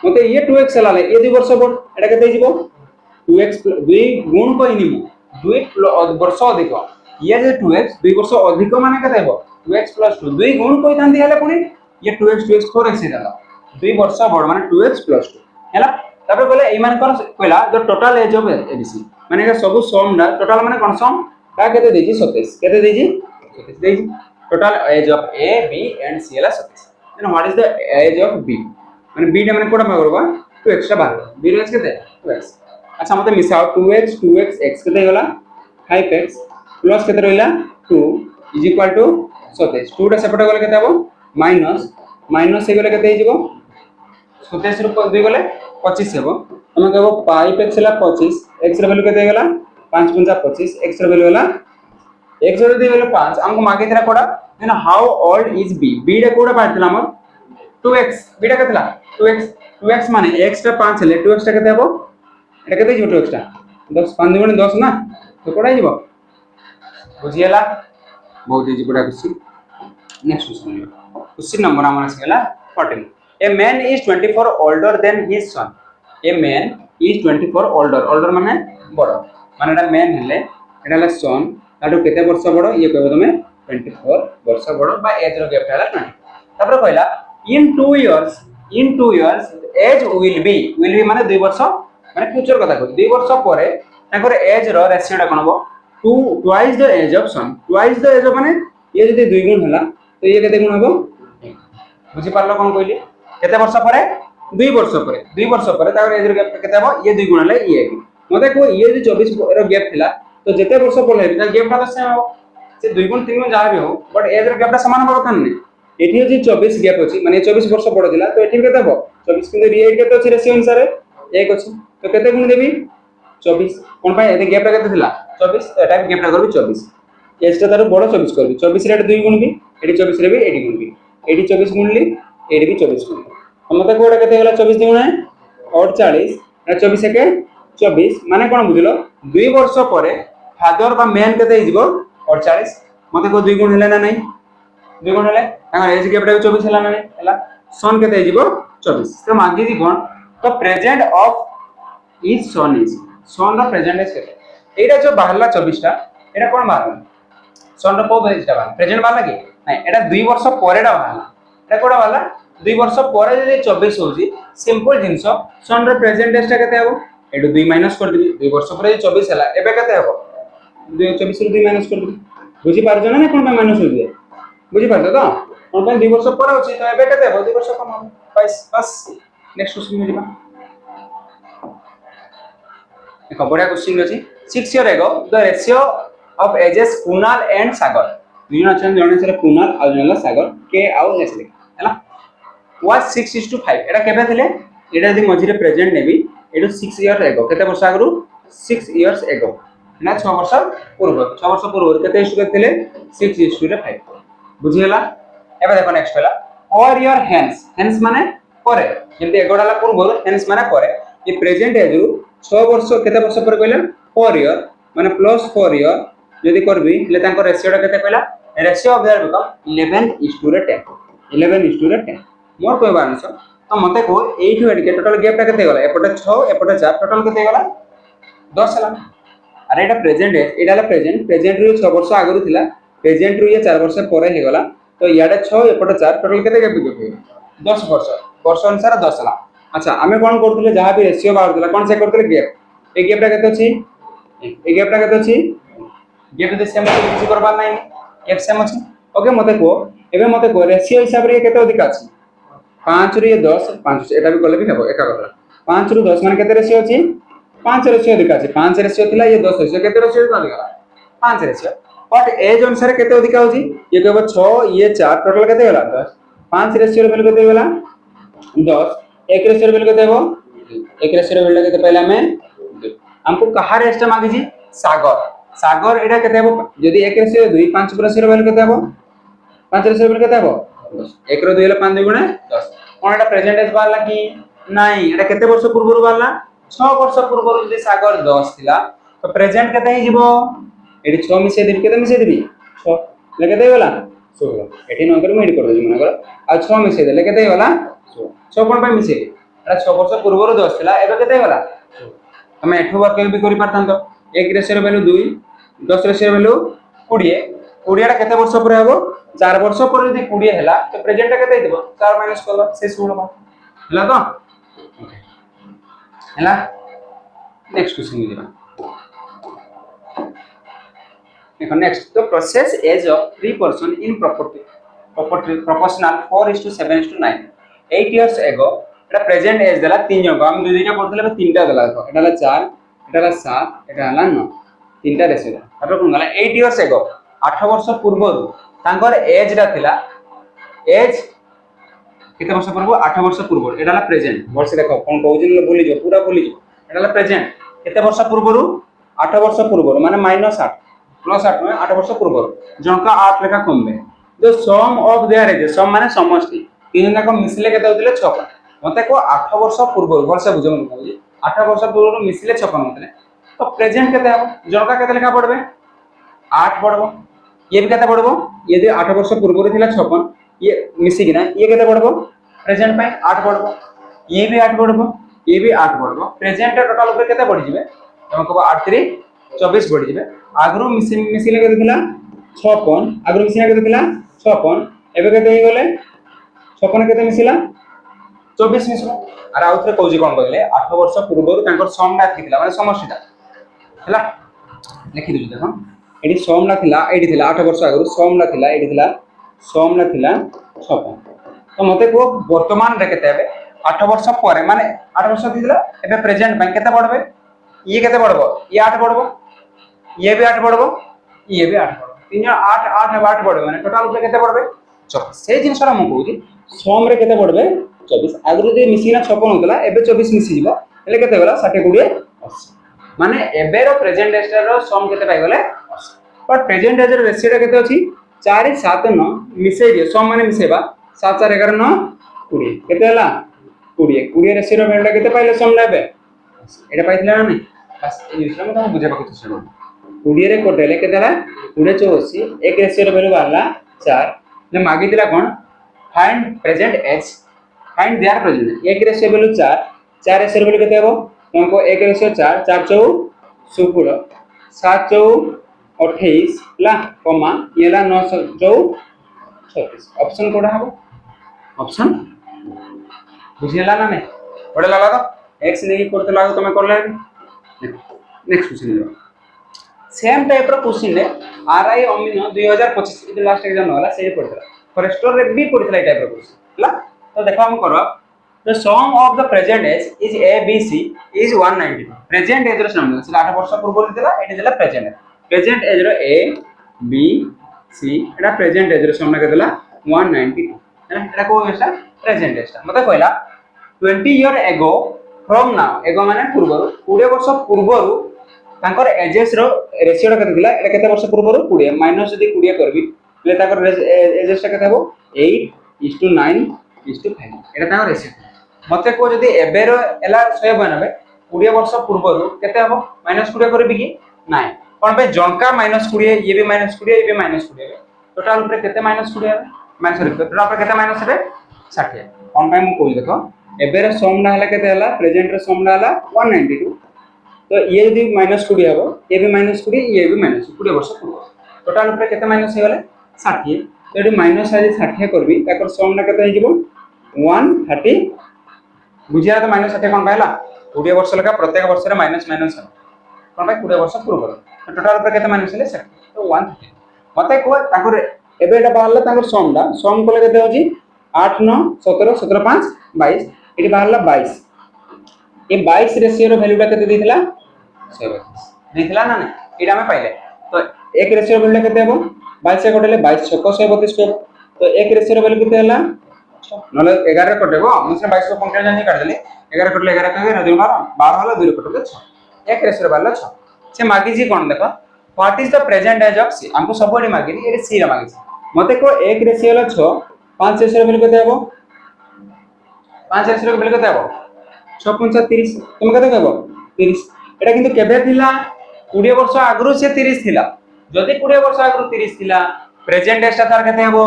Speaker 1: मते ये 2x लाले ये 2 वर्ष बड एटा केते जीवो 2x 2 गुण कोइनी 2 वर्ष अधिक ये जे 2x 2 वर्ष अधिक माने केते हेबो 2x + 2 2 गुण कोइ थांती हले पुनी ये 2x 2x 4x हेला 2 वर्ष बड माने 2x + 2 हेला तबे बोले ए मान कोन कहला जो टोटल एज ऑफ एबीसी माने के सब सम ना टोटल माने कोन सम का केते देजी 27 केते देजी 27 देजी total age of A B and C हेला 27 then what is the age of B माने बी टा माने कोडा मागरबा 2x टा बाहर बी रो एज केते 2x अच्छा मते मिसाओ 2x 2x x केते होला 5x प्लस केते रहिला 2 इज इक्वल टू 27 2 टा सेपटे गले केते हबो माइनस माइनस हे गले केते हे जिवो 27 रु 2 गले 25 हेबो तमे कहबो 5x ला 25 x रे वैल्यू केते हेगला 5 5 25 x रे वैल्यू होला x रे दे वैल्यू 5 हमको मागे थिला कोडा then how old is b b रे कोडा पाइतला हमर 2x b टा केतला 2x माने x टा 5 हेले 2x टा केते हेबो एटा केते जिवो 2x टा 10 5 दुगुणे 10 ना तो कोडा जिवो बुझियला बहुत इजी कोडा क्वेश्चन नेक्स्ट क्वेश्चन नंबर हमर आसगला 14 a man is 24 older than his son a man is 24 older माने बड़ माने एटा man हेले एटा हला son ताडू केते वर्ष बड़ ये कहबो तमे 24 वर्ष बड़ बा एज रो गैप हला 20 तापर कहला in 2 years age will be माने 2 वर्ष माने फ्यूचर कथा कहू 2 वर्ष परे ताकर एज रो रेशियोटा कोन हो 2 twice the age of son twice the age माने ये जदि 2 गुण हला तो ये केते गुण हबो बुझी पारलो कोन कहली केते वर्ष परे 2 वर्ष परे ताकर एज रो गैप केते हबो ये 2 गुण ले ये मते को ये जे 24 रो गैप थिला तो जेते वर्ष पले ता गैपटा तो सेम हो से 2 गुण 3 गुण जा भी हो बट एज रो गैपटा समान हो कथा नै एठी जे 24 गैप अछि माने 24 वर्ष बड़ दिला तो एठी केते हबो 24 किंतु रिएट केते अछि रेशियो अनुसार 1 अछि तो केते गुण देबी 24 कोन पाए एते गैपटा केते थिला 24 तो एटा गैपटा करबी 24 एज टा तार बड़ 24 करबी 24 रे 2 गुण भी एठी 24 रे भी एठी गुण भी एठी 24 गुणली एठी भी 24 गुण मते कोडा केते होला 24 गुणे और 40 ना 24 के 24 माने कोन बुझिलो 2 वर्ष परे फादर बा मैन केते हिजबो और 40 मते को 2 गुण हेले ना नहीं 2 गुण हेले तांगर एज गैपटा 24 हेला ना नहीं हेला सन केते हिजबो 24 तो मागी जी कोन तो present of is son is son रो प्रेजेंट इज केते एटा जो बाहरला 24 टा एटा कोन बाहरला सन रो को बेजटा बाहर प्रेजेंट बाहरला कि नहीं एटा 2 वर्ष परेडा बाहरला एटा कोडा बाहरला 2 वर्ष परे जे 24 होजी सिंपल जिंस सन रो प्रेजेंट डेज टा केते हबो एटु 2 माइनस कर दिबी 2 वर्ष परे 24 हला एबे केते हबो 2 24 रु 2 माइनस कर दिबी बुझी पारजो ना कोन माइनस हो जे बुझी पारजो तो कोन पे 2 वर्ष परे होची तो एबे केते हबो 2 वर्ष कम हबो बस नेक्स्ट क्वेश्चन में जिबा एक बड़ा क्वेश्चन अछि 6 year ago the ratio of ages Kunal and Sagar दुई जन जने से कुणाल आ जने सागर के आउ नेक्स्ट हैला was 6:5 एटा केबे थिले एटा यदि मझिरे प्रेजेंट नेबी एटो 6 इयर एगो केते वर्ष आगरु 6 इयर्स एगो ना 6 वर्ष पूर्व केते इशु थिले 6:5 बुझियला एबे देखो नेक्स्ट हैला और योर हैंड्स माने करे जेंते एगोडाला पूर्व हैंड्स माने करे ये प्रेजेंट एज रु 6 वर्ष केते वर्ष पर कहले 4 इयर माने प्लस 4 इयर यदि करबी ले तांको रेशियोटा केते कहला रेशियो ऑफ देयर बिकम 11:10 मोर कहबा अनुसार तो मते को 8 एड के टोटल गैपटा केते गला एपटे 6 एपटे 4 टोटल केते गला 10 हला अरे एटा प्रेजेंट है एटाला प्रेजेंट रु 6 वर्ष आगरु थिला प्रेजेंट रु ये 4 वर्ष परे हे गला तो याडे 6 एपटे 4 टोटल केते गैप गयो 10 वर्ष अनुसार 10 हला अच्छा आमे कोन करथले जहा भी रेशियो बाहर दिला कोन से करथले गैप ए गैपटा केते अछि ए गैपटा केते अछि गैप दे सेम किछि करबा नै गैप सेम अछि ओके मते को रेशियो हिसाब रे केते अधिक अछि 5 रु 10 5 एटा भी कले भी हेबो एका कला 5 रु 10 माने केते रेशियो अछि 5 रेशियो अधिक अछि 5 रेशियो थिला ये 10 रेशियो केते रेशियो अधिक गला 5 रेशियो बट एज अनुसार केते अधिक होजी ये कहबो 6 ये 4 टोटल केते होला 10 5 रेशियो रे वैल्यू केते होला 10 1 रेशियो रे वैल्यू केते हेबो 1 रेशियो रे वैल्यू केते पहला में हमको कहा रेशियो मांगी जी सागर एटा केते हेबो यदि 1 रेशियो 2 5 रेशियो रे वैल्यू केते हेबो 5 रेशियो रे वैल्यू केते हेबो 1 रो 2 हेला 5 2 गुणे 10 कोन एटा प्रेजेंट एज बारला कि नाही एटा केते वर्ष पूर्व बारला 6 वर्ष पूर्व जदि सागर 10 थिला तो प्रेजेंट केते हि जिवो एडी 6 मिसे देबी केते मिसे देबी 6 ले केते होला 16 एठी न कर मेडी कर देबी मन कर आ 6 मिसे देले केते होला 6 कोन पे मिसे एटा 6 वर्ष पूर्व 10 थिला एबे केते होला हम एठो वर्क भी करि परथां तो 1 रेशियो वैल्यू 2 10 रेशियो वैल्यू 20 20 टा केते वर्ष पर हेबो 4 वर्ष पर यदि 20 हैला तो प्रेजेंट केते हितबो 4 माइनस करला से 16 हैला तो हैला नेक्स्ट क्वेश्चन दिबा देखो नेक्स्ट तो process age of 3 person in property proportional 4:7:9 8 years ago एटा प्रेजेंट एज देला 3 जगह हम दुईटा करथले 3टा देला देखो एटाला 4 एटाला 7 एटाला 9 3टा रेशियो তারপরে কোন গলা 8 ইয়ার্स एगो 8 वर्ष पूर्व तांकर एज रा थिला एज केते वर्ष पूर्व 8 वर्ष पूर्व एटा ला प्रेजेंट वर्ष देखो कोन कहउजिन भूली जो पूरा भूली जो एटा ला प्रेजेंट केते वर्ष पूर्व 8 वर्ष पूर्व माने -8 +8 में 8 वर्ष पूर्व जनका 8 लेखा कमबे जो सम ऑफ देयर एज सम माने समष्टि तीन जाक मिसले केते होतिले 56 मते को 8 वर्ष पूर्व वर्ष बुझो मन कहउजी 8 वर्ष पूर्व मिसले 56 होतले तो प्रेजेंट केते हो जनका केते लेखा पड़बे 8 पड़बो ये भी केते पड़बो यदि 8 वर्ष पूर्व रे थिला 56 ये मिसी किना ये केते पड़बो प्रेजेंट पे 8 पड़बो ये भी 8 पड़बो ये भी 8 पड़बो प्रेजेंट टोटल ऊपर केते पड़ जिवे हमको 8 3 24 पड़ जिवे आगरो मिसी ले केते थिला 56 आगरो मिसी केते थिला 56 एबे केते हे गले 56 केते मिसिला 24 मिसलो अरे आउथरे कहउजी कोन कहले 8 वर्ष पूर्व तांकर सम ना थिला माने समष्टिटा हला लिखि दिजु देखो एडी सम ना थिला एडी थिला 8 वर्ष आगरो सम ना थिला एडी थिला सम ना थिला 56 तो मते को वर्तमान रे केते हेबे 8 वर्ष परे माने 8 वर्ष थिला एबे प्रेजेंट बैंक केते पड़बे ये केते पड़बो ये 8 पड़बो ये भी 8 पड़बो ये भी 8 पड़बो तीन 8 8 8 पड़बे माने टोटल ऊपर केते पड़बे 24 से जिनसरा म कहउजी सम रे केते पड़बे 24 आगरो जे मिसिना 56 होतला एबे 24 मिसि जिवो हेले केते गला 60 20 80 माने एबे रो प्रेजेंट एज रो सम केते पाइ गले 80 पर प्रेजेंट एज रो रेशियो केते अछि 4 7 9 मिसै दियो सम माने मिसेबा 7 4 11 9 20 केते हला 20 20 रेशियो रो वैल्यू केते पाइले सम लेबे एटा पाइथिला ना नै बस ए विषय में तुम बुझे बाकी चेष्टा करो 20 रे कोटेले केते हला 20 84 एक रेशियो रो वैल्यू बाहरला 4 ने मागी दिला कोन find present age find their present एक रेशियो वैल्यू 4 4 रेशियो वैल्यू केते हबो तुमको एक रेशियो 4 4 चौ 16 7 चौ 28 ला कमा येला 9 चौ 36 ऑप्शन कोडा हबो ऑप्शन बुझियला ना नै पढे लागा तो x नहीं करते लागो तमे करले नेक्स्ट क्वेश्चन लो सेम टाइप रो क्वेश्चन ले आरआई अमीनो 2025 इते लास्ट एग्जाम होला सेही पड़तला फॉरेस्टर रे भी पड़तला ए टाइप रो क्वेश्चन हला तो देखो हम करबा the sum of the present age is A B C is 192 present age रो सम से 8 वर्ष पूर्व दिला एटी दिला प्रेजेंट एज रो ए बी सी एटा प्रेजेंट एज रो सम ना दिला 192 है एटा को होइसा प्रेजेंट एज मते कहला 20 ईयर एगो फ्रॉम नाउ एगो माने पूर्वरु 20 वर्ष पूर्वरु तांकर एजेस रो रेशियो केते दिला एटा केते वर्ष पूर्वरु 20 माइनस यदि 20 करबी ले ताकर एजेस केते हबो 8:9:5 एटा ताकर रेशियो मते को जदि एबे रो एला 192 20 वर्ष पूर्वरु केते हबो -20 करबी कि नाही कोन पे जनका -20 ये भी -20 ये भी -20 टोटल ऊपर केते -20 है -20 टोटल ऊपर केते माइनस है 60 कोन पे मु कोइ देखो एबे रो सम ना हला केते हला प्रेजेंट रो सम ना हला 192 तो ये यदि -20 हबो ये भी -20 ये भी -20 वर्ष पूर्व टोटल ऊपर केते माइनस हे गले 60 तो एडी माइनस आ 60 करबी ताकर सम ना केते हिजबो 130 बुझिया तो -60 कोन पाइला 20 वर्ष लगा प्रत्येक वर्ष रे माइनस है कोन भाई 20 वर्ष पूर्व तो टोटल ऊपर केते माइनस ले 60 तो 130 मते को ताकर एबे एटा बाहरला ताकर सम कोले केते होजी 8 9 17 17 5 22 एटी बाहरला 22 ये 22 रेशियो रो वैल्यूटा केते देथिला 132 देथिला ना नै एटा हम पाइले तो एक रेशियो रो वैल्यू केते हबो 22 से कटले 22 6 132 तो एक रेशियो रो वैल्यू केते हला नले 11 कटेबो मुसे 22 को पंक्ति जानि काट देले 11 कटले 11 कहे रदि 12 हला 2 कटले 6 एक रेशियो रो वैल्यू 6 से मागी जी कोन देखो what is the present age of C हमको सबोडी मागी नी एटी सी रा मागी मते को एक रेशियो ला 6 5 रेशियो रो वैल्यू केते हबो 5 रेशियो रो वैल्यू केते हबो 6 5 30 तुम केते कहबो 30 एटा किंतु केबे थिला 20 वर्ष आगरु से 30 थिला जदि 20 वर्ष आगरु 30 थिला प्रेजेंट एज तार केते हबो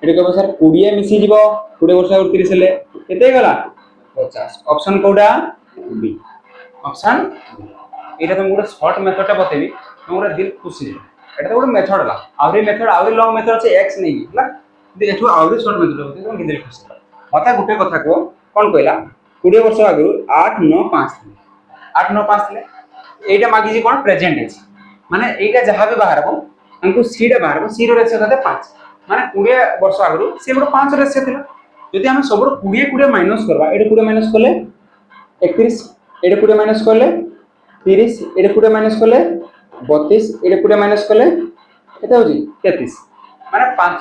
Speaker 1: एटा कहबो सर 20 मिसी जीवो 20 वर्ष आगरु 30 ले केते गला 50 ऑप्शन कोडा बी ऑप्शन एटा तुम गुडा शॉर्ट मेथड टा बतेबी तुमरा दिल खुशी एटा तो गुडा मेथड ला आवरी लॉन्ग मेथड আছে x नहीं हला दे एठो आवरी शॉर्ट मेथड बते तुम दिल खुशी मता गुटे कथा को कोन कहला 20 वर्ष आगरु 8 9 5 थे 8 9 5 थे एटा मागी जी कोन प्रेजेंट है माने एटा जहां भी बाहरबो हमको सी टा बाहरबो सी रो रेशियो दे 5 माने 20 वर्ष आगरु से बड़ 5 रेशियो थिला यदि हम सब 20 20 माइनस करबा एटा 20 माइनस करले 31 एटा 20 माइनस करले 30 एटा 20 माइनस करले 32 एटा 20 माइनस कले केते होजी 33 माने 5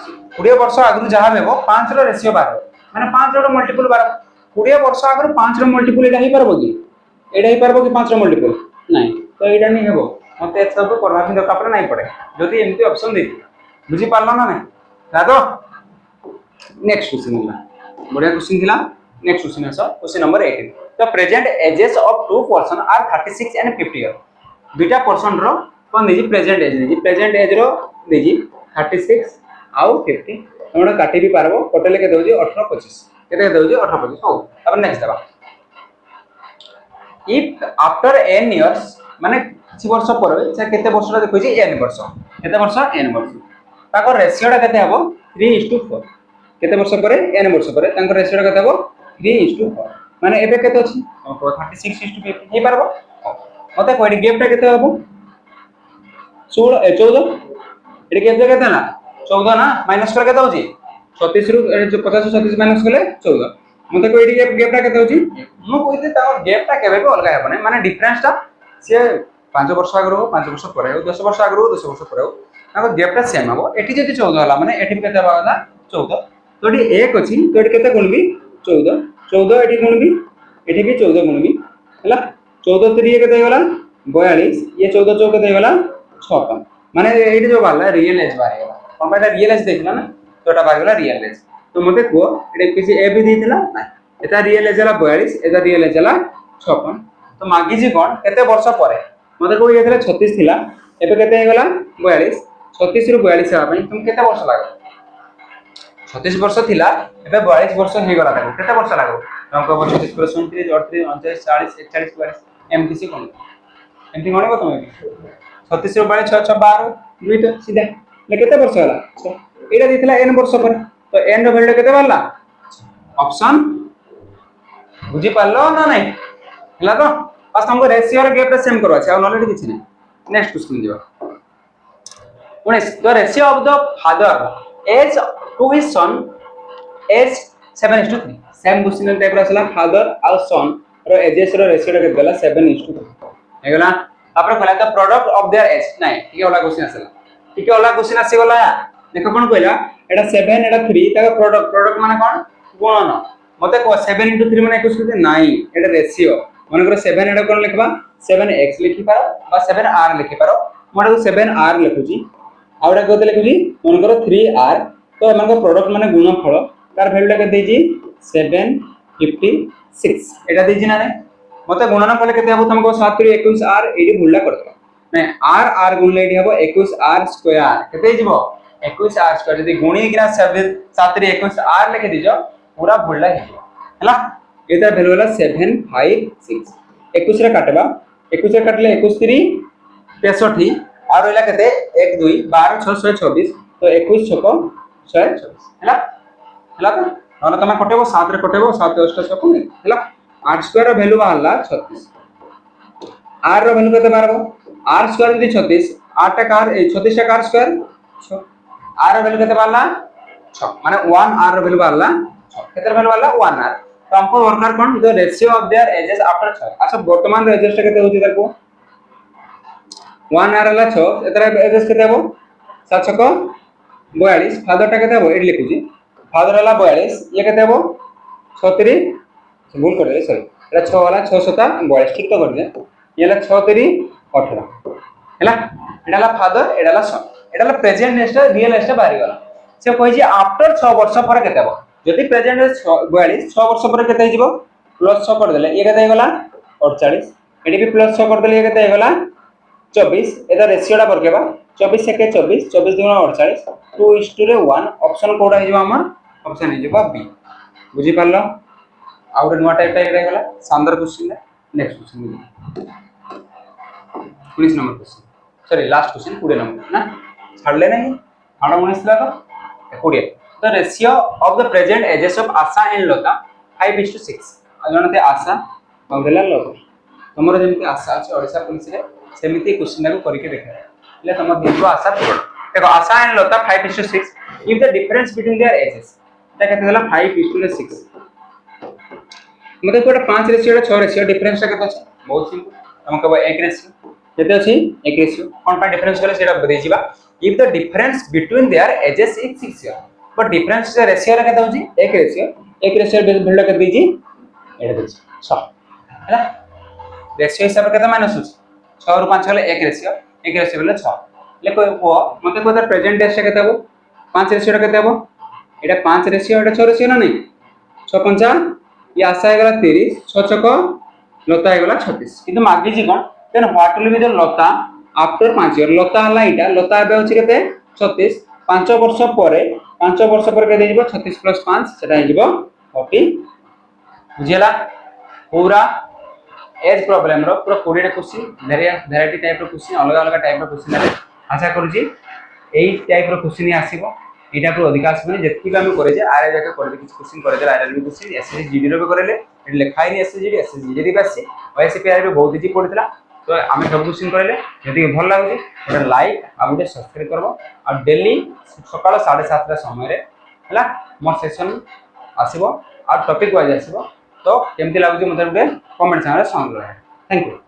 Speaker 1: 20 वर्ष आगु जहा हेबो 5 रो रेशियो 12 माने 5 रो मल्टीपल 12 20 वर्ष आगु 5 रो मल्टीपल एटा ही परबो कि एटा ही परबो कि 5 रो मल्टीपल नाही तो एटा नहीं हेबो मते सब करवाथि दरकार पड़े नहीं पड़े जदि एमती ऑप्शन दे बुझी पारलो ना नहीं दादो नेक्स्ट क्वेश्चन होला बढ़िया क्वेश्चन थिला नेक्स्ट क्वेश्चन आसो question number 18 the present ages of two person are 36 and 50 year दुटा पर्सन रो कोन देजी प्रेजेंट एज रो देजी 36 आउ 50 हमरा काटी भी पारबो टोटल के दोजी 18 25 केते दोजी 18 25 हो अब नेक्स्ट दबा इफ आफ्टर n इयर्स माने किछि वर्ष पर से केते वर्ष देखै छी n वर्ष केते वर्ष n वर्ष ताको रेशियोटा केते हबो 3:4 केते वर्ष पर n वर्ष पर ताको रेशियोटा केते हबो 3:4 माने एबे केते अछि 36:50 हे पारबो मते कोइ गैपटा केते हबो 16 14 एडी गैप केते ना 14 ना माइनस कर केते होजी 36 रु 50 36 माइनस करले 14 मते कोइ एडी गैपटा केते होजी मु कोइते ता गैपटा केबे भी अलगा हेबने माने डिफरेंसटा से 5 वर्ष आगरो 5 वर्ष पर 10 वर्ष आगरो 10 वर्ष पर ताको गैपटा सेम हबो एठी जति 14 होला माने एठी केते हबा ना 14 तो एठी 1 अछि तो एठी केते गुणबी 14 14 एठी गुणबी एठी भी 14 गुणबी हला 14 3 केते होला 42 ये 14 चौक केते होला 56 माने एठी जो बाला रियल एज बारे कोन बाटा रियल एज देखला ना तो एटा बागला रियल एज तो मते को एटा किसी ए भी दिथिला ना एटा रियल एज होला 42 एटा रियल एज होला 56 तो मागी जी कोन केते वर्ष परे मते को ये 36 थिला एबे केते हे गला 42 36 रु 42 हेबा पई तुम केते वर्ष लागो 36 वर्ष थिला एबे 42 वर्ष हे गला लागो केते वर्ष लागो हमको 36 प्लस 29 38 39 40 41 42 एमटी सी कोन एमटी गणिबो तुमे 36 रु 42 6 6 12 दुई तो सीधा ले केते वर्ष होला एटा दिथिला n वर्ष पर तो n रो वैल्यू केते बारला ऑप्शन बुझी पालो ना नहीं हला तो बस हमको रेशियो और गैप सेम करवा छै और नॉलेज किछ नहीं नेक्स्ट क्वेश्चन दियो 19 the ratio of the father age to his son age 7:3 same question type रसला फादर और सन रो एजेस रो रेशियो के गला 7:3 हेगला तापर कहला the product of their age नहीं ठीक है वाला क्वेश्चन आसला ठीक है वाला क्वेश्चन आसी गला देखो कोन कहला एटा 7 एटा 3 ता प्रोडक्ट माने कोन गुणन मते को 7 * 3 माने 21 नहीं एटा रेशियो मन को 7 एटा कोन लिखबा 7x लिखि पारो बा 7r लिखि पारो मोडा 7r लिखुची आउडा कोते लिखुची मन को 3r तो मन को प्रोडक्ट माने गुणनफल तार वैल्यू के देजी 756 एटा देजी ना रे मते गुणनफल केते हबो तुमको 7 * 21r एडी भुलला करतो नहीं r गुणले एडी हबो 21r² केते जिवो 21r² यदि गुणी किना 7 * 21r लिखि दिजो पूरा भुलला हिजो हला एटा वैल्यू होला 756 21 रे काटबा 21 रे काटले 21 3 65 और होला केते 1 2 12 6 126 तो 21 6 124 हला हला तो नला तमा कटेबो 7 रे कटेबो 7 10 56 हला r² रो वैल्यू बाहरला 36 r रो वैल्यू केते मारबो r² यदि 36 8 टा कार 36 टा कार स्क्वायर 6 r रो वैल्यू केते बाहरला 6 माने 1r रो वैल्यू बाहरला 6 केते वैल्यू बाहरला 1r तो हमको worker cone the ratio of their edges after 6 अच्छा वर्तमान रे एजेस केते होची देखो 1r ला 6 एतरा एजेस केते हो 7 6 42 फादर टा केते हो एड लिखुची फादर वाला 42 ये केते हो 36 भूल कर दे सॉरी एटा 6 वाला 6 7 42 ठीक तो कर दे ये ला 6 3 18 हैला एटा ला फादर एटा ला सन एटा ला प्रेजेंट नेस्ट रियल नेस्ट बाहरी गला से कहै छी आफ्टर 6 वर्ष पर केते हो जदि प्रेजेंट 42 6 वर्ष पर केते हिजबो प्लस 6 कर देले ये केते गला 48 एडी भी प्लस 6 कर देले ये केते गला 24 एदा रेशियोटा परकेबा 24 से के 24 24 गुणा 48 2:1 ऑप्शन कोडा हिजबो हमर ऑप्शन हिजबो बी बुझी पारलो आउर नोट टाइप रे गला शानदार question next question 19 number question sorry last question 20 number ना छाड़ले नहीं आडा 19 ला तो 20 the ratio of the present ages of Asa and Lota 5:6 अजनते आशा मंगला लता तमरो जेमति आशा अछि ओडिसा पुलिस रे सेमिति क्वेश्चन को करके देखा ले तम हिजो आशा पूर्ण देखो आशा and Lata 5:6 if the difference between their ages ता केते होला 5:6 मतलब कोटा 5 रेशियो 6 रेशियो डिफरेंस ता केते अछि बहुत सिंपल हम कहबो 1 रेशियो केते अछि 1 रेशियो कोन पा डिफरेंस कले सेटा बदै जिबा if the difference between their edges is 6 year but difference ratio रे केते होची 1 रेशियो वैल्यू केते दीजी एटा दीजी 6 हैला रेशियो हिसाब केते माइनस होची 6 रु 5 गले 1 रेशियो बेले 6 लेको को मते को प्रेजेंट डेस केते हबो 5 रेशियो केते हबो एटा 5 रेशियो एटा 6 रेशियो ना नहीं 6 पंचा ये आशा है गला 30 6 छक लता है गला 36 किंतु मागी जी कोन then what will be the Lata after 5 year Lata हला इटा लता एबे होची केते 36 5 वर्ष परे 5 वर्ष परे के देजिबो 36 + 5 सेटा हे जिवो 40 बुझियला पूरा एज प्रॉब्लम रो पूरा 20 टा क्वेश्चन वैरायटी टाइप रो क्वेश्चन अलग अलग टाइप रो क्वेश्चन आशा करू जी एई टाइप रो क्वेश्चन ही आसीबो एटा पर अधिक आसबे जेतकी भी हम करे जे आरे जाके करे किछ क्वेश्चन करे जे आरे भी क्वेश्चन एसएससी जीडी रो भी करेले एट लिखाई नि एसएससी जीडी भी आसी ओएसपी आरे भी बहुत इजी पड़ितला तो आमे सब क्वेश्चन करेले जति भल लागुची एटा लाइक आ गुटे सब्सक्राइब करबो आ डेली सकाळ 7:30 रा समय रे हला मोर सेशन आसीबो आ टॉपिक वाइज आसीबो तो केमति लागुची मते गुटे कमेंट सेक्शन रे संग थैंक यू।